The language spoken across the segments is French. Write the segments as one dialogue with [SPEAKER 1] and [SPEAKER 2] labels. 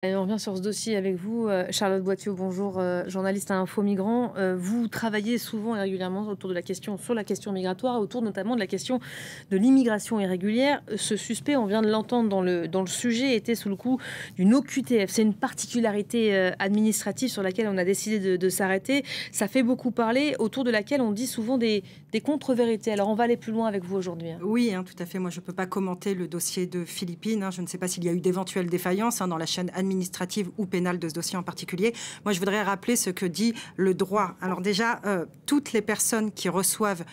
[SPEAKER 1] Et on revient sur ce dossier avec vous, Charlotte Boitiau, bonjour, journaliste à Info Migrants. Vous travaillez souvent et régulièrement autour de la question, sur la question migratoire, autour notamment de la question de l'immigration irrégulière. Ce suspect, on vient de l'entendre dans le sujet, était sous le coup d'une OQTF. C'est une particularité administrative sur laquelle on a décidé de s'arrêter. Ça fait beaucoup parler, autour de laquelle on dit souvent des contre-vérités. Alors on va aller plus loin avec vous aujourd'hui.
[SPEAKER 2] Oui, tout à fait. Moi, je ne peux pas commenter le dossier de Philippines. Je ne sais pas s'il y a eu d'éventuelles défaillances dans la chaîne administrative ou pénale de ce dossier en particulier. Moi, je voudrais rappeler ce que dit le droit. Alors déjà, toutes les personnes qui reçoivent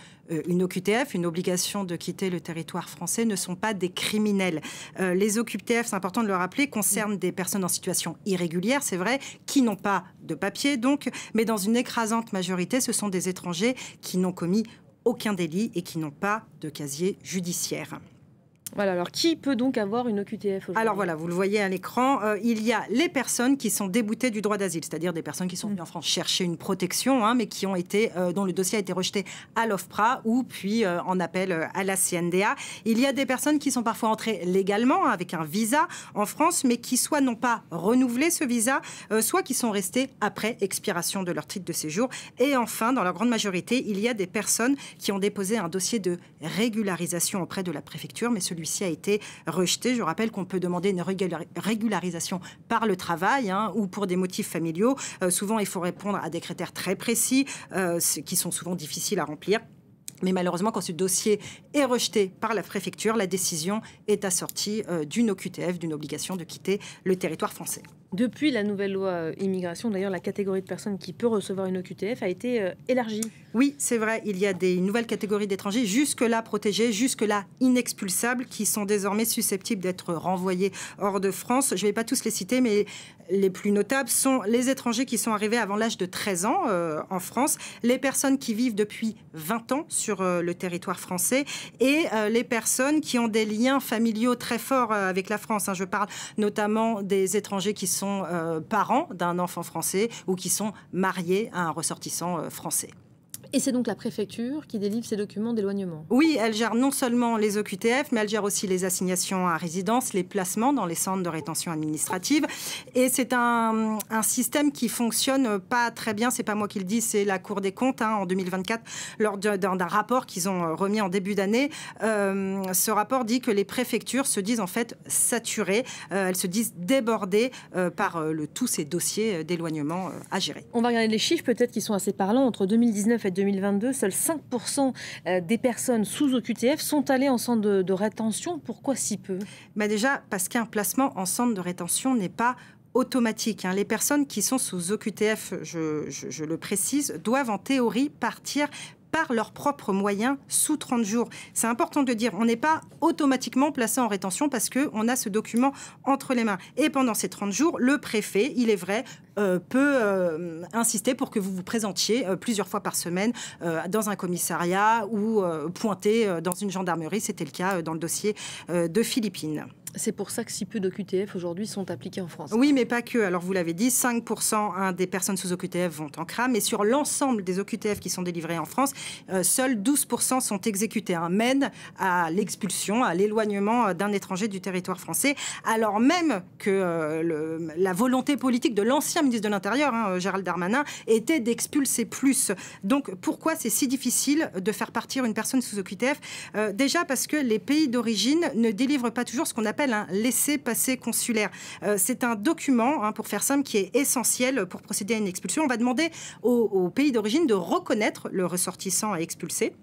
[SPEAKER 2] une OQTF, une obligation de quitter le territoire français, ne sont pas des criminels. Les OQTF, c'est important de le rappeler, concernent des personnes en situation irrégulière, c'est vrai, qui n'ont pas de papier, donc, mais dans une écrasante majorité, ce sont des étrangers qui n'ont commis aucun délit et qui n'ont pas de casier judiciaire.
[SPEAKER 1] Voilà, alors qui peut donc avoir une OQTF aujourd'hui?
[SPEAKER 2] Alors voilà, vous le voyez à l'écran, il y a les personnes qui sont déboutées du droit d'asile, c'est-à-dire des personnes qui sont venues en France chercher une protection, mais qui ont été, dont le dossier a été rejeté à l'OFPRA ou puis en appel à la CNDA. Il y a des personnes qui sont parfois entrées légalement avec un visa en France, mais qui soit n'ont pas renouvelé ce visa, soit qui sont restées après expiration de leur titre de séjour. Et enfin, dans la grande majorité, il y a des personnes qui ont déposé un dossier de régularisation auprès de la préfecture, mais celui-ci a été rejeté. Je rappelle qu'on peut demander une régularisation par le travail ou pour des motifs familiaux. Souvent, il faut répondre à des critères très précis qui sont souvent difficiles à remplir. Mais malheureusement, quand ce dossier est rejeté par la préfecture, la décision est assortie d'une OQTF, d'une obligation de quitter le territoire français.
[SPEAKER 1] Depuis la nouvelle loi immigration, d'ailleurs, la catégorie de personnes qui peut recevoir une OQTF a été élargie.
[SPEAKER 2] Oui, c'est vrai, il y a une nouvelle catégorie d'étrangers jusque-là protégés, jusque-là inexpulsables, qui sont désormais susceptibles d'être renvoyés hors de France. Je ne vais pas tous les citer, mais les plus notables sont les étrangers qui sont arrivés avant l'âge de 13 ans en France, les personnes qui vivent depuis 20 ans sur le territoire français et les personnes qui ont des liens familiaux très forts avec la France. Je parle notamment des étrangers qui sont parents d'un enfant français ou qui sont mariés à un ressortissant français.
[SPEAKER 1] Et c'est donc la préfecture qui délivre ces documents d'éloignement?
[SPEAKER 2] Oui, elle gère non seulement les OQTF, mais elle gère aussi les assignations à résidence, les placements dans les centres de rétention administrative. Et c'est un système qui fonctionne pas très bien. C'est pas moi qui le dis, c'est la Cour des comptes en 2024, lors d'un rapport qu'ils ont remis en début d'année. Ce rapport dit que les préfectures se disent en fait saturées. Elles se disent débordées par tous ces dossiers d'éloignement à gérer.
[SPEAKER 1] On va regarder les chiffres peut-être qui sont assez parlants. Entre 2019 et 2022, seuls 5% des personnes sous OQTF sont allées en centre de rétention. Pourquoi si peu?
[SPEAKER 2] Déjà, parce qu'un placement en centre de rétention n'est pas automatique. Les personnes qui sont sous OQTF, je le précise, doivent en théorie partir par leurs propres moyens sous 30 jours. C'est important de dire, on n'est pas automatiquement placé en rétention parce qu'on a ce document entre les mains. Et pendant ces 30 jours, le préfet, il est vrai, peut insister pour que vous vous présentiez plusieurs fois par semaine dans un commissariat ou pointer dans une gendarmerie. C'était le cas dans le dossier de Philippines.
[SPEAKER 1] C'est pour ça que si peu d'OQTF aujourd'hui sont appliqués en France.
[SPEAKER 2] Oui, mais pas que. Alors, vous l'avez dit, 5% des personnes sous OQTF vont en CRA, mais sur l'ensemble des OQTF qui sont délivrés en France, seuls 12% sont exécutés, mènent à l'expulsion, à l'éloignement d'un étranger du territoire français, alors même que la volonté politique de l'ancien ministre de l'Intérieur, Gérald Darmanin, était d'expulser plus. Donc, pourquoi c'est si difficile de faire partir une personne sous OQTF? Déjà parce que les pays d'origine ne délivrent pas toujours ce qu'on appelle un laissez-passer consulaire. C'est un document, pour faire simple, qui est essentiel pour procéder à une expulsion. On va demander au pays d'origine de reconnaître le ressortissant à expulser.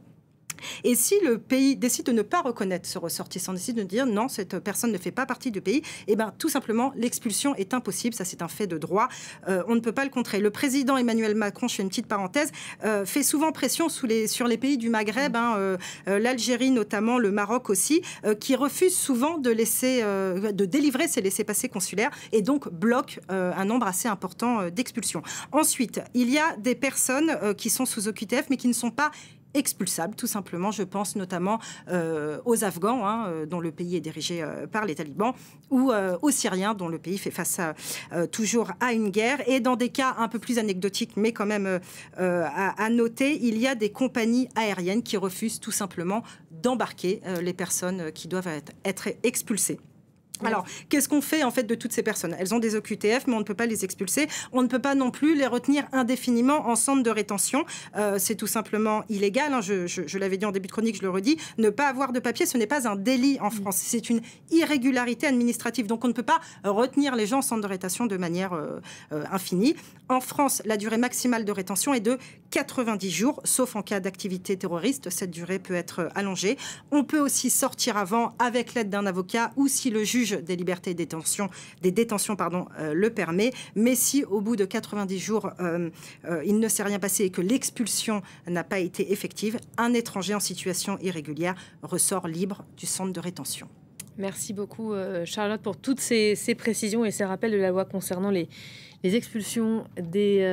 [SPEAKER 2] Et si le pays décide de ne pas reconnaître ce ressortissant, décide de dire non, cette personne ne fait pas partie du pays, tout simplement, l'expulsion est impossible. Ça, c'est un fait de droit. On ne peut pas le contrer. Le président Emmanuel Macron, je fais une petite parenthèse, fait souvent pression sur les pays du Maghreb, l'Algérie notamment, le Maroc aussi, qui refusent souvent de délivrer ces laissez-passer consulaires et donc bloquent un nombre assez important d'expulsions. Ensuite, il y a des personnes qui sont sous OQTF mais qui ne sont pas expulsables, tout simplement. Je pense notamment aux Afghans, dont le pays est dirigé par les talibans, ou aux Syriens, dont le pays fait face toujours à une guerre. Et dans des cas un peu plus anecdotiques, mais quand même à noter, il y a des compagnies aériennes qui refusent tout simplement d'embarquer les personnes qui doivent être expulsées. Alors, qu'est-ce qu'on fait en fait de toutes ces personnes? Elles ont des OQTF, mais on ne peut pas les expulser. On ne peut pas non plus les retenir indéfiniment en centre de rétention. C'est tout simplement illégal. Hein. Je l'avais dit en début de chronique, je le redis. Ne pas avoir de papier, ce n'est pas un délit en France. C'est une irrégularité administrative. Donc, on ne peut pas retenir les gens en centre de rétention de manière infinie. En France, la durée maximale de rétention est de 90 jours, sauf en cas d'activité terroriste. Cette durée peut être allongée. On peut aussi sortir avant avec l'aide d'un avocat ou si le juge des libertés et des détentions le permet. Mais si au bout de 90 jours, il ne s'est rien passé et que l'expulsion n'a pas été effective, un étranger en situation irrégulière ressort libre du centre de rétention.
[SPEAKER 1] Merci beaucoup Charlotte pour toutes ces précisions et ces rappels de la loi concernant les expulsions des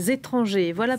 [SPEAKER 1] étrangers. Voilà.